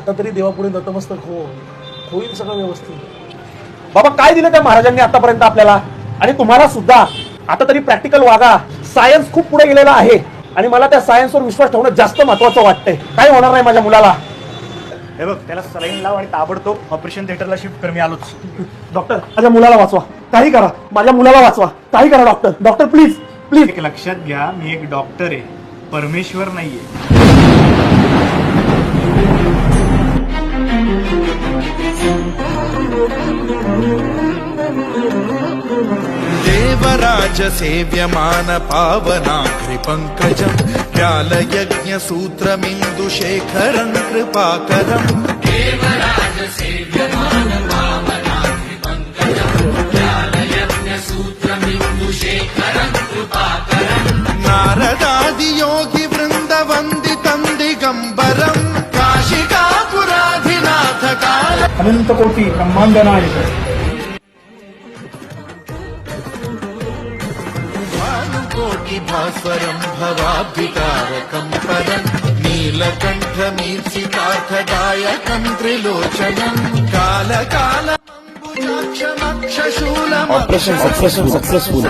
आता तरी देवापुढे नतमस्तक हो, होईल सगळं व्यवस्थित. बाबा काय दिलं त्या महाराजांनी आतापर्यंत आपल्याला, आणि तुम्हाला सुद्धा. आता तरी प्रॅक्टिकल वागा. सायन्स खूप पुढे गेलेला आहे आणि मला त्या सायन्सवर विश्वास ठेवणं जास्त महत्वाचं वाटतंय. काय होणार नाही माझ्या मुलाला. हे बघ, त्याला सलाईन लाव आणि ताबडतोब ऑपरेशन थिएटरला शिफ्ट कर. मी आलोच. डॉक्टर माझ्या मुलाला वाचवा, काही करा. माझ्या मुलाला वाचवा, काही करा. Doctor doctor please please. एक लक्षात घ्या, मी एक डॉक्टर आहे, परमेश्वर नाहीये. देवराज सेव्यमान पावनाघ्रि पंकजं व्यालयज्ञ सूत्रमिन्दुशेखरं कृपाकरं. देवराज सेव्यमान पावनाघ्रि पंकजं व्यालयज्ञ सूत्रमिन्दुशेखरं कृपाकरं. नारदादि योगी वृन्द वन्दितं दिगम्बरं काशिकापुराधिनाथ काल. अनंत कोटी ब्रह्मांड नायक. कोटि भास्वरं भवाब्धिकारकं परं नीलकण्ठमीर्षितार्थदायकं त्रिलोचनं कालकालमम्बुजाक्षमक्षशूलम्. Operation successful.